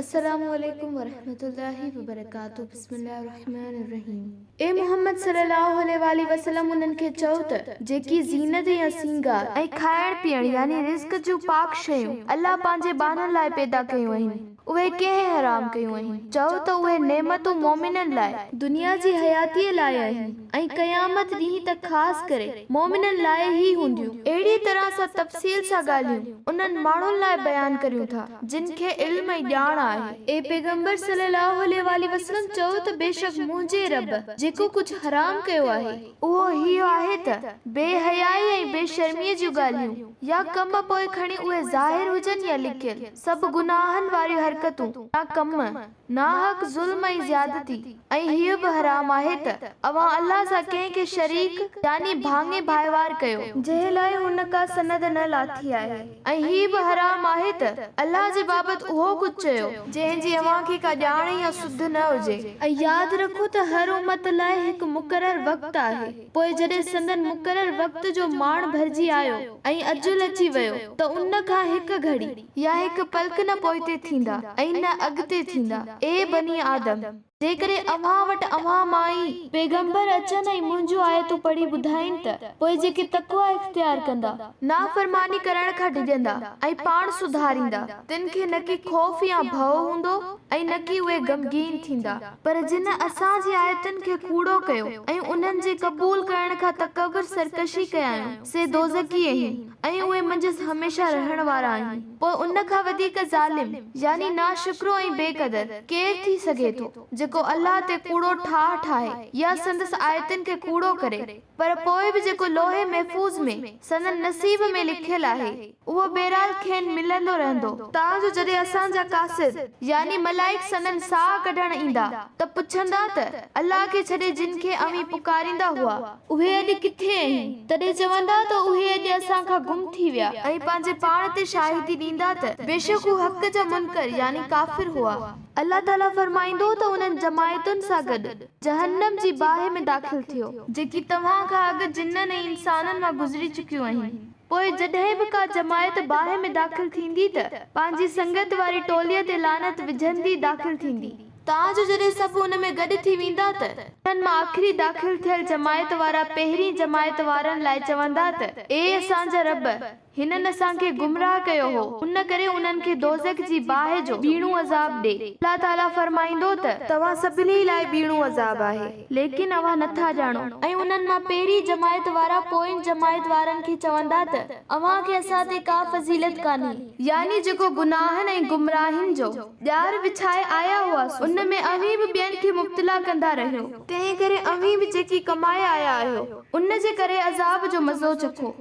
अस्सलामुअलैकुम वरहमतुल्लाहि वबरकातुहू। बिस्मिल्लाहिर्रहमानिर्रहीम। ए मोहम्मद सल्लल्लाहु अलैहि वसल्लम उन्हनि खे चओ त जेकी ज़ीनत या सींगार ऐं खाइण पीअण यानी रिज़्क जूं पाक शयूं अल्लाह पंहिंजे बाननि लाइ पैदा कयूं आहिनि उहे कंहिं हराम कयूं आहिनि। चओ त उहे नेमतूं मोमिननि लाइ दुनिया जी हयातीअ लाइ आहिनि ऐं क़यामत ॾींहुं त ख़ासि करे मोमिननि लाइ ई हूंदियूं। अहिड़ी तरह सां तफ़सील सां ॻाल्हियूं उन्हनि माण्हुनि लाइ बयान करियूं था जिन खे इल्म ऐं ॼाण आहे। ए पैगंबर सल्लल्लाहु अलैहि वसल्लम चओ त बेशक मुंहिंजे रब जेको कुछ हराम कयो आहे उहो हीअ आहे त बेहयाई ऐं बेशर्मीअ जूं ॻाल्हियूं या कम पोइ खणी उहे ज़ाहिर हुजनि या लिकियल सभु गुनाहनि वारियूं हरकतूं या कम नाहक ज़ुल्म ऐं ज़्यादती। ऐं हीअ बि हराम आहे त अवां अल्लाह सां कंहिंखे शरीक यानी भाङे भाईवार कयो जंहिं लाइ हुन का सनद न लाथी आहे। ऐं हीअ बि हराम आहे त अल्लाह जे बाबति उहो कुझु चयो जंहिंजी अवां खे का ॼाण या सुध न हुजे। ऐं यादि रखो त हर उम्मत लाइ हिकु मुक़रर वक़्तु आहे पोइ जॾहिं संदन मुक़रर वक़्त जो माण भरिजी आयो ऐं अजुल अची वियो त उन खां हिकु घड़ी या हिकु पलक न पोइते थींदा ऐं न अॻिते थींदा। ए बनी आदम जेकॾहिं अव्हां वटि अव्हां मां ई पैगंबर अचनि ऐं मुंहिंजूं आयतूं पढ़ी ॿुधाइनि त पोइ जेके तक़वा इख्तियार कंदा नाफ़रमानी करण खां डिॼंदा ऐं पाण सुधारींदा तिन खे न की खौफ़ या भउ हूंदो ऐं न की उहे गमगीन थींदा। पर जिन असांजी आयतुनि खे कूड़ो कयो ऐं उन्हनि जे क़बूल करण खां तकबर सरकशी कयायूं से दोज़खी आहिनि ऐं उहे मंझि हमेशा रहण वारा आहिनि। पोइ उन खां वधीक ज़ालिम यानी नाशुक्रो ऐं बेक़दर केरु थी सघे थो जेको अल्लाह ते कूड़ो ठाहे या संदसि आयतुनि खे कूड़ो करे। पर पोइ बि जेको लोहे महफूज़ में संदन नसीब में लिखियल आहे उहो बहरहाल खेनि मिलंदो रहंदो। ताजो जॾहिं असांजा कासिद यानी मलाइक संदन साह कढण ईंदा त पुछंदा त अल्लाह खे छॾे जिन खे अवी पुकारींदा हुआ उहे अॼु किथे आहिनि तॾहिं चवंदा त उहे अॼु असां खां गुम थी विया ऐं पंहिंजे पाण ते शाहिदी ॾींदा त बेशक हू हक़ जा मुनकर यानी काफ़िर हुआ। अल्लाह ताला फरमाईंदो त उन्हनि जमायतुनि सां गॾु जहन्नम जी बाहि में दाख़िल थियो जेकी तव्हां खां अॻु जिन्ननि ऐं इंसाननि मां गुज़री चुकियूं आहिनि। पोइ जॾहिं बि का जमायत बाहि में दाख़िल थींदी त पंहिंजी संगत वारी टोलीअ ते लानत विझंदी दाख़िल थींदी। ताजो जॾहिं सभु उन में गॾु थी वेंदा त उन्हनि मां आख़िरी दाख़िल थियल जमायत वारा पहिरीं जमायत वारनि लाइ चवंदा त ए असांजा रब हिननि असांखे गुमराह कयो हो उन करे उन्हनि खे दोज़ख जी बाहि जो बीणो अज़ाब ॾे। अल्लाह ताला फरमाईंदो त तव्हां सभिनी लाइ बीणो अज़ाब आहे लेकिन अव्हां नथा ॼाणो। ऐं उन्हनि मां पहिरीं जमायत वारा पोइनि जमायत वारनि खे चवंदा त अव्हां खे असां ते का फज़ीलत कान्हे यानी जेको गुनाहनि ऐं गुमराहिनि जो ॼार विछाए आया हुआसीं उन में अव्हीं बि ॿियनि खे मुब्तला कंदा रहियो तंहिं करे अव्हीं बि जेकी कमाए आया आहियो उन जे करे अज़ाब जो मज़ो चखो।